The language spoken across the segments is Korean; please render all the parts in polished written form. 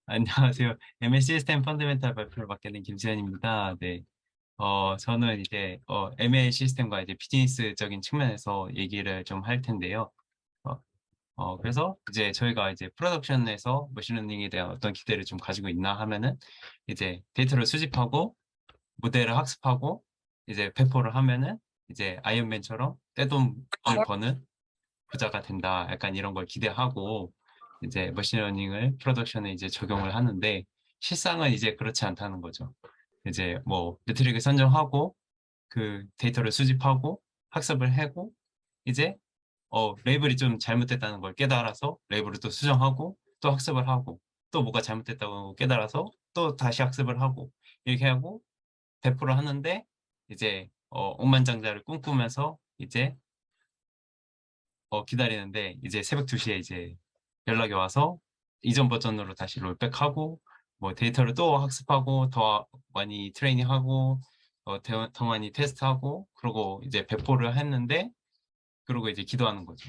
안녕하세요. ML 시스템 펀더멘탈 발표를 맡게 된 김지현입니다. 네. 저는 이제, ML 시스템과 이제 비즈니스적인 측면에서 얘기를 좀 할 텐데요. 어, 그래서 이제 저희가 이제 프로덕션에서 머신러닝에 대한 어떤 기대를 좀 가지고 있나 하면은 이제 데이터를 수집하고 모델을 학습하고 이제 배포를 하면은 이제 아이언맨처럼 떼돈을 버는 부자가 된다. 약간 이런 걸 기대하고 이제 머신러닝을 프로덕션에 이제 적용을 하는데 실상은 이제 그렇지 않다는 거죠. 이제 뭐 매트릭을 선정하고 그 데이터를 수집하고 학습을 하고 이제 레이블이 좀 잘못됐다는 걸 깨달아서 레이블을 또 수정하고 또 학습을 하고 또 뭐가 잘못됐다고 깨달아서 또 다시 학습을 하고 이렇게 하고 배포를 하는데 이제 억만장자를 꿈꾸면서 이제 기다리는데 이제 새벽 2시에 이제 연락이 와서 이전 버전으로 다시 롤백하고 뭐 데이터를 또 학습하고 더 많이 트레이닝하고 더 많이 테스트하고 그러고 이제 배포를 했는데 그러고 이제 기도하는 거죠.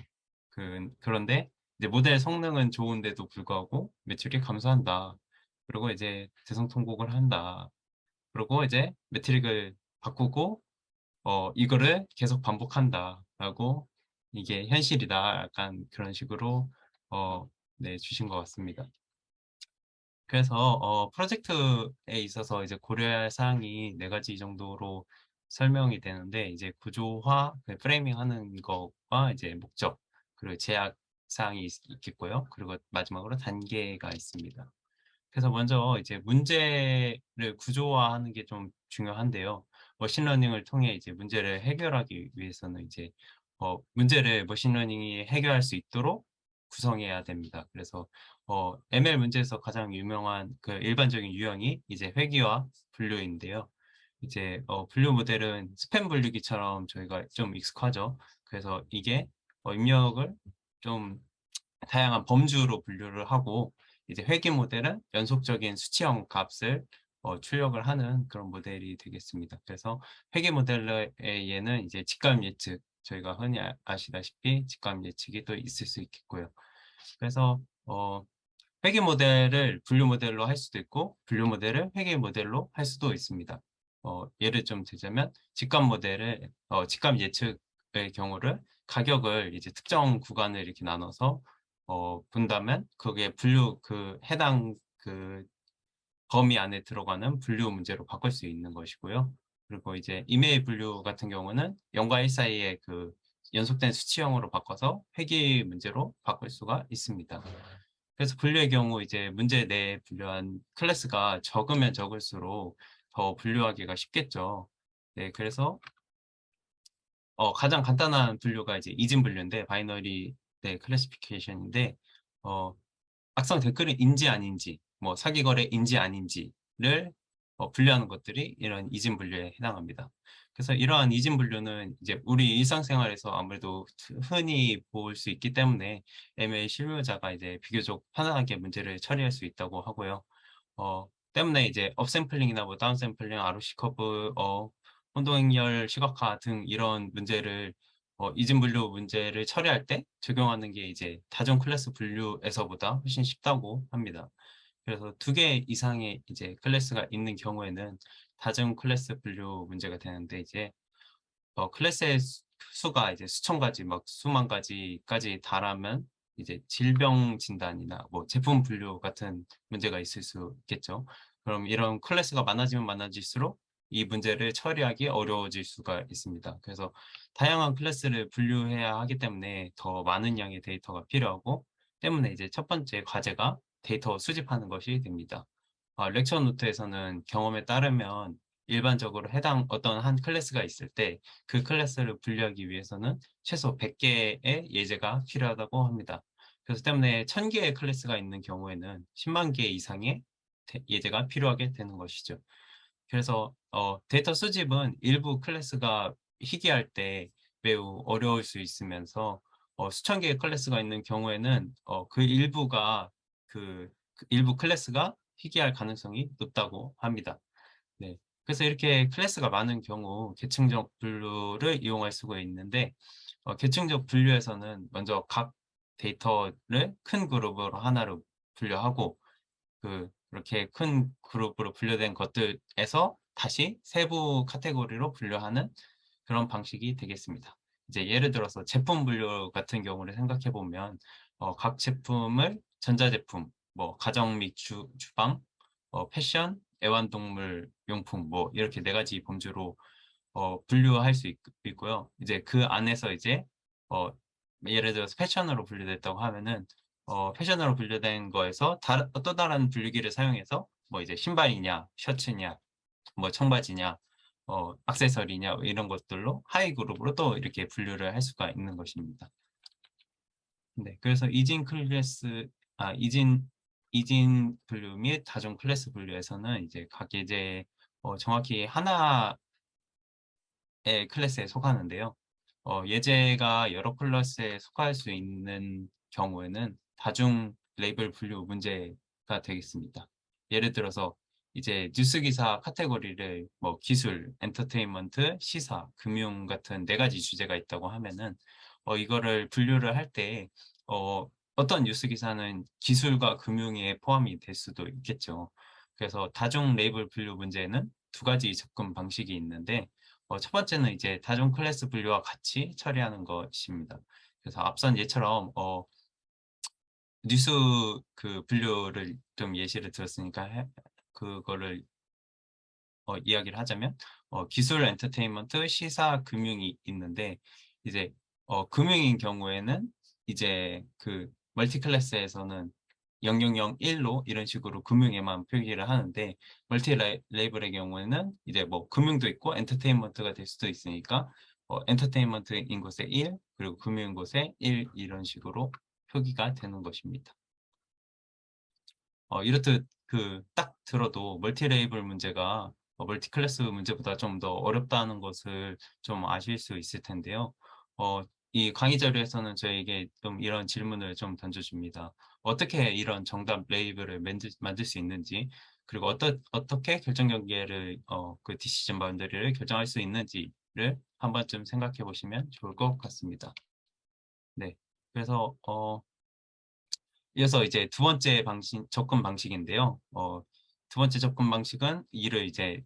그런데 이제 모델 성능은 좋은데도 불구하고 매출이 감소한다. 그리고 이제 대성통곡을 한다. 그리고 이제 매트릭을 바꾸고 이거를 계속 반복한다라고 이게 현실이다. 약간 그런 식으로 네, 주신 것 같습니다. 그래서 프로젝트에 있어서 이제 고려할 사항이 네 가지 정도로 설명이 되는데 이제 구조화, 프레이밍 하는 것과 이제 목적, 그리고 제약 사항이 있겠고요. 그리고 마지막으로 단계가 있습니다. 그래서 먼저 이제 문제를 구조화하는 게 좀 중요한데요. 머신러닝을 통해 이제 문제를 해결하기 위해서는 이제 문제를 머신러닝이 해결할 수 있도록 구성해야 됩니다. 그래서 ML 문제에서 가장 유명한 그 일반적인 유형이 이제 회귀와 분류인데요. 이제 분류 모델은 스팸 분류기처럼 저희가 좀 익숙하죠. 그래서 이게 입력을 좀 다양한 범주로 분류를 하고 이제 회귀 모델은 연속적인 수치형 값을 출력을 하는 그런 모델이 되겠습니다. 그래서 회귀 모델의 얘는 이제 직감 예측, 저희가 흔히 아시다시피 직감 예측이 또 있을 수 있겠고요. 그래서 회귀 모델을 분류 모델로 할 수도 있고 분류 모델을 회귀 모델로 할 수도 있습니다. 예를 좀 들자면 직감 모델을 직감 예측의 경우를 가격을 이제 특정 구간을 이렇게 나눠서 본다면 그게 분류 그 해당 그 범위 안에 들어가는 분류 문제로 바꿀 수 있는 것이고요. 그리고 이제 이메일 분류 같은 경우는 0과 1 사이의 그 연속된 수치형으로 바꿔서 회귀 문제로 바꿀 수가 있습니다. 그래서 분류의 경우 이제 문제 내에 분류한 클래스가 적으면 적을수록 더 분류하기가 쉽겠죠. 네, 그래서 가장 간단한 분류가 이제 이진 분류인데 바이너리 네, 클래시피케이션인데 어, 악성 댓글은 인지 아닌지, 뭐 사기 거래인지 아닌지를 분류하는 것들이 이런 이진 분류에 해당합니다. 그래서 이러한 이진 분류는 이제 우리 일상생활에서 아무래도 흔히 볼 수 있기 때문에 ML 실무자가 이제 비교적 편안하게 문제를 처리할 수 있다고 하고요. 때문에 이제 업샘플링이나 뭐 다운샘플링, ROC 커브, 혼동행렬 시각화 등 이런 문제를 이진 분류 문제를 처리할 때 적용하는 게 이제 다중 클래스 분류에서보다 훨씬 쉽다고 합니다. 그래서 2개 이상의 이제 클래스가 있는 경우에는 다중 클래스 분류 문제가 되는데 이제 클래스의 수가 이제 수천 가지, 막 수만 가지까지 달하면 이제 질병 진단이나 뭐 제품 분류 같은 문제가 있을 수 있겠죠. 그럼 이런 클래스가 많아지면 많아질수록 이 문제를 처리하기 어려워질 수가 있습니다. 그래서 다양한 클래스를 분류해야 하기 때문에 더 많은 양의 데이터가 필요하고 때문에 이제 첫 번째 과제가 데이터 수집하는 것이 됩니다. 렉처 노트에서는 경험에 따르면 일반적으로 해당 어떤 한 클래스가 있을 때 그 클래스를 분류하기 위해서는 최소 100개의 예제가 필요하다고 합니다. 그래서 때문에 1000개의 클래스가 있는 경우에는 10만 개 이상의 예제가 필요하게 되는 것이죠. 그래서 데이터 수집은 일부 클래스가 희귀할 때 매우 어려울 수 있으면서 수천 개의 클래스가 있는 경우에는 그 일부가 그 일부 클래스가 희귀할 가능성이 높다고 합니다. 네. 그래서 이렇게 클래스가 많은 경우 계층적 분류를 이용할 수가 있는데 계층적 분류에서는 먼저 각 데이터를 큰 그룹으로 하나로 분류하고 그렇게 큰 그룹으로 분류된 것들에서 다시 세부 카테고리로 분류하는 그런 방식이 되겠습니다. 이제 예를 들어서 제품 분류 같은 경우를 생각해 보면 각 제품을 전자제품, 뭐 가정 및 주방, 패션, 애완동물 용품 뭐 이렇게 네 가지 범주로 분류할 수 있고요. 이제 그 안에서 이제 어, 예를 들어서 패션으로 분류됐다고 하면은 패션으로 분류된 거에서 또 다른 분류기를 사용해서 뭐 이제 신발이냐, 셔츠냐, 뭐 청바지냐, 액세서리냐 이런 것들로 하위 그룹으로 또 이렇게 분류를 할 수가 있는 것입니다. 네, 그래서 이진 분류 및 다중 클래스 분류에서는 이제 각 예제 정확히 하나의 클래스에 속하는데요. 예제가 여러 클래스에 속할 수 있는 경우에는 다중 레이블 분류 문제가 되겠습니다. 예를 들어서 이제 뉴스 기사 카테고리를 뭐 기술, 엔터테인먼트, 시사, 금융 같은 네 가지 주제가 있다고 하면은 이거를 분류를 할 때 어떤 뉴스 기사는 기술과 금융에 포함이 될 수도 있겠죠. 그래서 다중 레이블 분류 문제에는 두 가지 접근 방식이 있는데 첫 번째는 이제 다중 클래스 분류와 같이 처리하는 것입니다. 그래서 앞선 예처럼 뉴스 분류를 좀 예시를 들었으니까 그거를 이야기를 하자면 기술, 엔터테인먼트, 시사, 금융이 있는데 이제 금융인 경우에는 이제 그 멀티 클래스에서는 0001로 이런 식으로 금융에만 표기를 하는데 멀티 레이블의 경우에는 이제 뭐 금융도 있고 엔터테인먼트가 될 수도 있으니까 엔터테인먼트인 곳에 1 그리고 금융인 곳에 1 이런 식으로 표기가 되는 것입니다. 이렇듯 딱 들어도 멀티 레이블 문제가 멀티 클래스 문제보다 좀 더 어렵다는 것을 좀 아실 수 있을 텐데요. 이 강의 자료에서는 저에게 좀 이런 질문을 좀 던져줍니다. 어떻게 이런 정답 레이블을 만들 수 있는지, 그리고 어떻게 결정 경계를, 그 디시전 바운더리를 결정할 수 있는지를 한 번쯤 생각해 보시면 좋을 것 같습니다. 네. 그래서, 이어서 이제 두 번째 접근 방식인데요. 두 번째 접근 방식은 이를 이제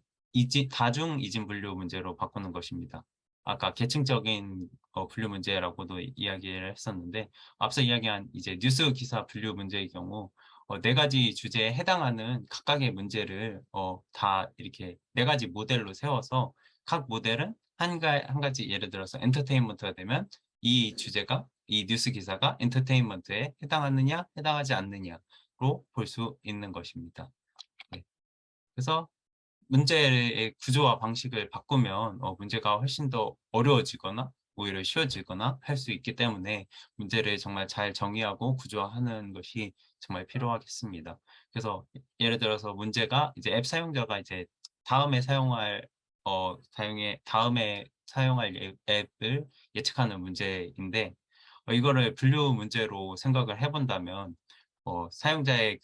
다중 이진 분류 문제로 바꾸는 것입니다. 아까 계층적인 분류 문제라고도 이야기를 했었는데 앞서 이야기한 이제 뉴스 기사 분류 문제의 경우 네 가지 주제에 해당하는 각각의 문제를 다 이렇게 네 가지 모델로 세워서 각 모델은 한 가지 예를 들어서 엔터테인먼트가 되면 이 주제가 이 뉴스 기사가 엔터테인먼트에 해당하느냐, 해당하지 않느냐로 볼 수 있는 것입니다. 네. 그래서 문제의 구조와 방식을 바꾸면 문제가 훨씬 더 어려워지거나 오히려 쉬워지거나 할 수 있기 때문에 문제를 정말 잘 정의하고 구조화하는 것이 정말 필요하겠습니다. 그래서 예를 들어서 문제가 이제 앱 사용자가 이제 다음에 사용할 다음에 사용할 앱을 예측하는 문제인데 이거를 분류 문제로 생각을 해본다면 사용자의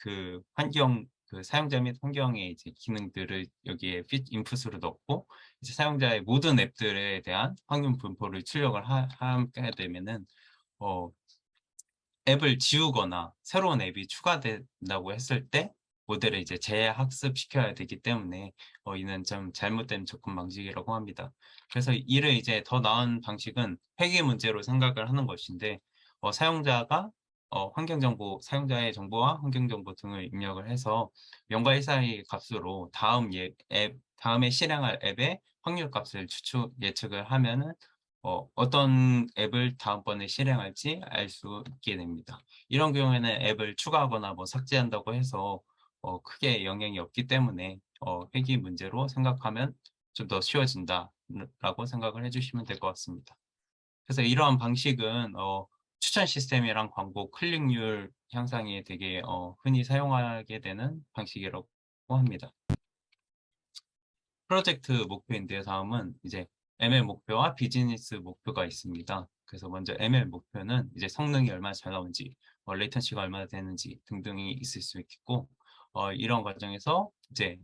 사용자 및 환경의 이제 기능들을 여기에 인풋으로 넣고 이제 사용자의 모든 앱들에 대한 확률 분포를 출력을 하게 되면은 어, 앱을 지우거나 새로운 앱이 추가된다고 했을 때 모델을 이제 재학습시켜야 되기 때문에 이는 좀 잘못된 접근 방식이라고 합니다. 그래서 이를 이제 더 나은 방식은 회귀 문제로 생각을 하는 것인데 사용자가 사용자의 정보와 환경정보 등을 입력을 해서 0과 1 사이 값으로 다음에 실행할 앱의 확률 값을 예측을 하면은 어떤 앱을 다음번에 실행할지 알 수 있게 됩니다. 이런 경우에는 앱을 추가하거나 뭐 삭제한다고 해서 크게 영향이 없기 때문에 회귀 문제로 생각하면 좀 더 쉬워진다라고 생각을 해주시면 될 것 같습니다. 그래서 이러한 방식은 추천 시스템이랑 광고 클릭률 향상에 되게 흔히 사용하게 되는 방식이라고 합니다. 프로젝트 목표인데요. 다음은 이제 ML 목표와 비즈니스 목표가 있습니다. 그래서 먼저 ML 목표는 이제 성능이 얼마나 잘 나오는지, 레이턴시가 얼마나 되는지 등등이 있을 수 있겠고, 이런 과정에서 이제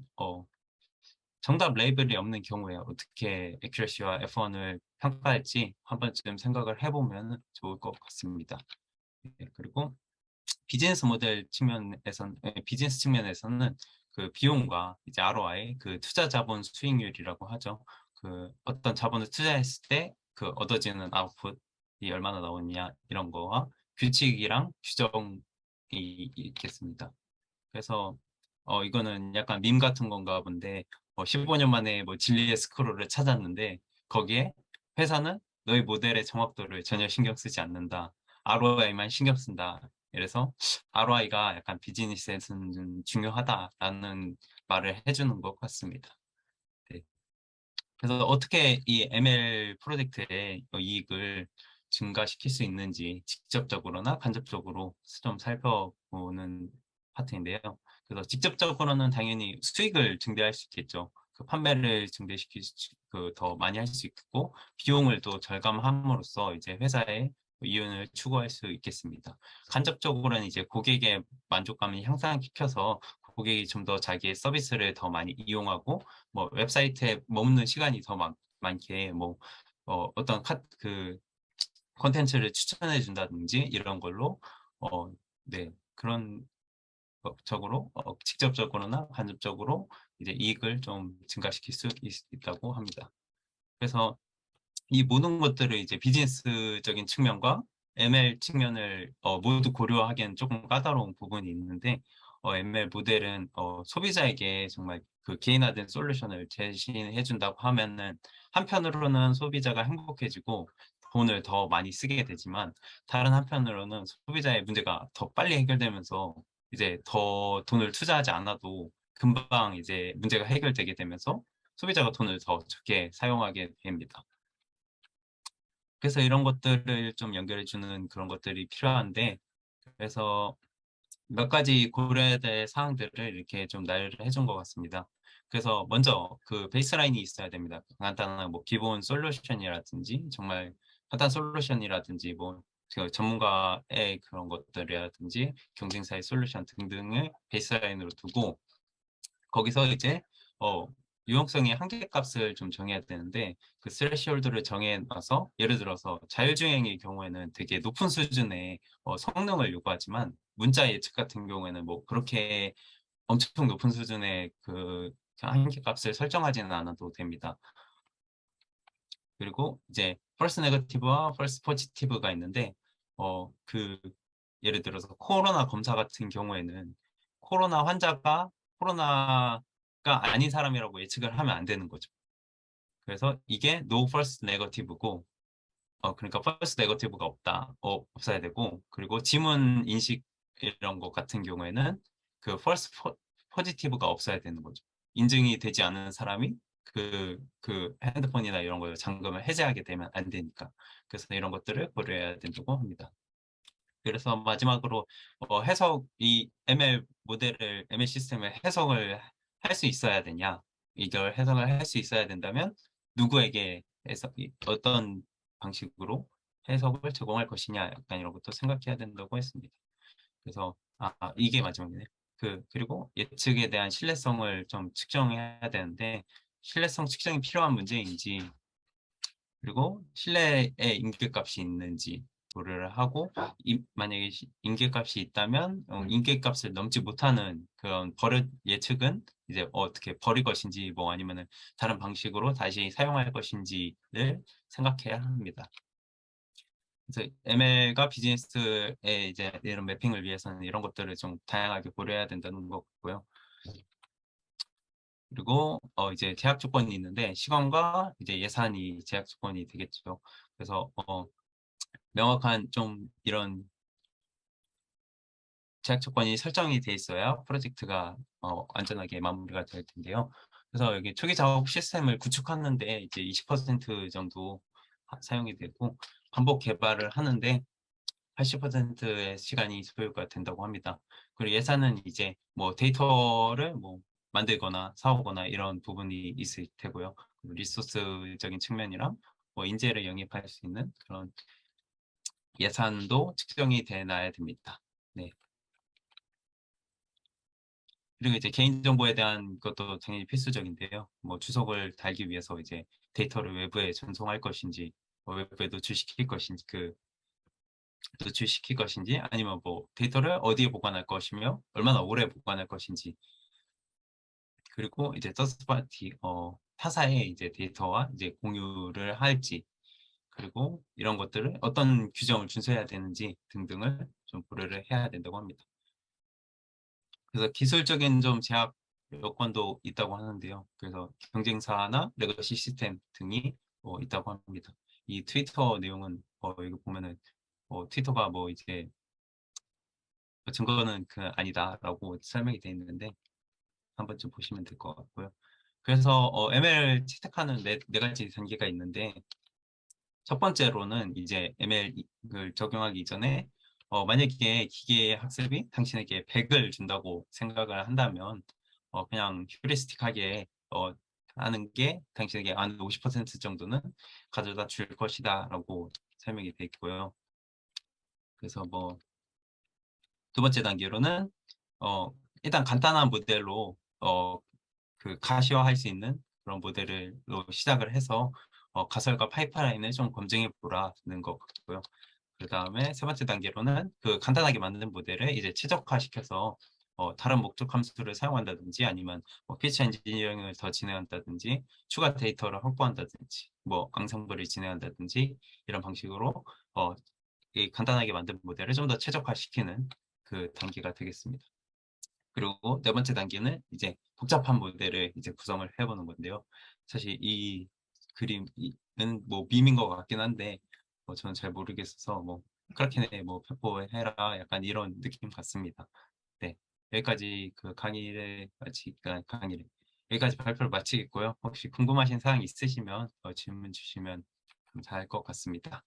정답 레이블이 없는 경우에 어떻게 액큐러시와 F1을 평가할지 한 번쯤 생각을 해보면 좋을 것 같습니다. 네, 그리고 비즈니스 모델 측면에서는 비즈니스 측면에서는 그 비용과 이제 ROI, 그 투자 자본 수익률이라고 하죠. 그 어떤 자본을 투자했을 때 그 얻어지는 아웃풋이 얼마나 나오느냐 이런 거와 규칙이랑 규정이 있겠습니다. 그래서 이거는 약간 밈 같은 건가 본데 15년 만에 뭐 진리의 스크롤을 찾았는데 거기에 회사는 너희 모델의 정확도를 전혀 신경 쓰지 않는다. ROI만 신경 쓴다. 그래서 ROI가 약간 비즈니스에서는 좀 중요하다라는 말을 해주는 것 같습니다. 네. 그래서 어떻게 이 ML 프로젝트의 이익을 증가시킬 수 있는지 직접적으로나 간접적으로 좀 살펴보는 파트인데요. 그래서 직접적으로는 당연히 수익을 증대할 수 있겠죠. 그 판매를 증대시킬 더 많이 할 수 있고 비용을 또 절감함으로써 이제 회사의 이윤을 추구할 수 있겠습니다. 간접적으로는 이제 고객의 만족감을 향상시켜서 고객이 좀 더 자기의 서비스를 더 많이 이용하고 뭐 웹사이트에 머무는 시간이 더 많게 뭐 어떤 그 콘텐츠를 추천해 준다든지 이런 걸로 네 그런 적으로 직접적으로나 간접적으로 이제 이익을 좀 증가시킬 수 있다고 합니다. 그래서 이 모든 것들을 이제 비즈니스적인 측면과 ML 측면을 모두 고려하기엔 조금 까다로운 부분이 있는데 ML 모델은 소비자에게 정말 그 개인화된 솔루션을 제시해 준다고 하면은 한편으로는 소비자가 행복해지고 돈을 더 많이 쓰게 되지만 다른 한편으로는 소비자의 문제가 더 빨리 해결되면서 이제 더 돈을 투자하지 않아도 금방 이제 문제가 해결되게 되면서 소비자가 돈을 더 적게 사용하게 됩니다. 그래서 이런 것들을 좀 연결해주는 그런 것들이 필요한데, 그래서 몇 가지 고려해야 될 사항들을 이렇게 좀 나열을 해준 것 같습니다. 그래서 먼저 그 베이스라인이 있어야 됩니다. 간단한 뭐 기본 솔루션이라든지, 정말 간단 솔루션이라든지, 그 전문가의 그런 것들이라든지, 경쟁사의 솔루션 등등을 베이스라인으로 두고, 거기서 이제 어 유용성의 한계값을 좀 정해야 되는데 그 스레시홀드를 정해 놔서 예를 들어서 자율주행의 경우에는 되게 높은 수준의 성능을 요구하지만 문자 예측 같은 경우에는 뭐 그렇게 엄청 높은 수준의 그 한계값을 설정하지는 않아도 됩니다. 그리고 이제 false negative와 false positive가 있는데 그 예를 들어서 코로나 검사 같은 경우에는 코로나 환자가 코로나가 아닌 사람이라고 예측을 하면 안 되는 거죠. 그래서 이게 no false negative고 그러니까 false negative가 없어야 되고 그리고 지문 인식 이런 것 같은 경우에는 그 false positive가 없어야 되는 거죠. 인증이 되지 않은 사람이 그 핸드폰이나 이런 걸 잠금을 해제하게 되면 안 되니까. 그래서 이런 것들을 고려해야 된다고 합니다. 그래서 마지막으로 이 ML 모델을, ML 시스템을 해석을 할 수 있어야 되냐. 이걸 해석을 할 수 있어야 된다면 누구에게 어떤 방식으로 해석을 제공할 것이냐. 약간 이런 것도 생각해야 된다고 했습니다. 그래서, 이게 마지막이네. 그리고 예측에 대한 신뢰성을 좀 측정해야 되는데, 신뢰성 측정이 필요한 문제인지, 그리고 신뢰의 인계값이 있는지 고려를 하고 만약에 인계값이 있다면 인계값을 넘지 못하는 그런 버릇 예측은 이제 어떻게 버릴 것인지 뭐 아니면은 다른 방식으로 다시 사용할 것인지를 생각해야 합니다. 그래서 ML과 비즈니스의 이제 이런 매핑을 위해서는 이런 것들을 좀 다양하게 고려해야 된다는 거고요. 그리고 이제 제약 조건이 있는데 시간과 이제 예산이 제약 조건이 되겠죠. 그래서 명확한 좀 이런 제약 조건이 설정이 돼 있어야 프로젝트가 안전하게 마무리가 될 텐데요. 그래서 여기 초기 작업 시스템을 구축하는데 이제 20% 정도 사용이 되고 반복 개발을 하는데 80%의 시간이 소요가 된다고 합니다. 그리고 예산은 이제 뭐 데이터를 뭐 만들거나 사오거나 이런 부분이 있을 테고요. 리소스적인 측면이랑 뭐 인재를 영입할 수 있는 그런 예산도 측정이 돼 놔야 됩니다. 네. 그리고 이제 개인정보에 대한 것도 당연히 필수적인데요. 뭐 주석을 달기 위해서 이제 데이터를 외부에 전송할 것인지, 외부에 노출시킬 것인지, 노출시킬 것인지 아니면 뭐 데이터를 어디에 보관할 것이며 얼마나 오래 보관할 것인지 그리고 이제 서스파티 타사의 이제 데이터와 이제 공유를 할지 그리고 이런 것들을 어떤 규정을 준수해야 되는지 등등을 좀 고려를 해야 된다고 합니다. 그래서 기술적인 좀 제약 요건도 있다고 하는데요. 그래서 경쟁사나 레거시 시스템 등이 있다고 합니다. 이 트위터 내용은 이거 보면은 트위터가 뭐 이제 증거는 아니다라고 설명이 되어 있는데 한번 좀 보시면 될 것 같고요. 그래서 ML 채택하는 네 가지 단계가 있는데 첫 번째로는 이제 ML을 적용하기 이전에 만약에 기계 학습이 당신에게 100을 준다고 생각을 한다면 그냥 휴리스틱하게 하는 게 당신에게 한 50% 정도는 가져다 줄 것이다 라고 설명이 되어 있고요. 그래서 뭐 두 번째 단계로는 어, 일단 간단한 모델로 가시화할 수 있는 그런 모델로 시작을 해서 가설과 파이프라인을 좀 검증해 보라는 것 같고요. 그 다음에 세 번째 단계로는 그 간단하게 만든 모델을 이제 최적화시켜서 다른 목적 함수를 사용한다든지 아니면 피처 엔지니어링을 더 진행한다든지 추가 데이터를 확보한다든지 뭐 앙상블을 진행한다든지 이런 방식으로 이 간단하게 만든 모델을 좀 더 최적화시키는 그 단계가 되겠습니다. 그리고 네 번째 단계는 이제 복잡한 모델을 이제 구성을 해보는 건데요. 사실 이 그림은 뭐 밈인 것 같긴 한데 저는 잘 모르겠어서 뭐 그렇게 뭐 배포해라 약간 이런 느낌 같습니다. 네, 여기까지 그 강의를 강의를 여기까지 발표를 마치겠고요. 혹시 궁금하신 사항 있으시면 질문 주시면 감사할 것 같습니다.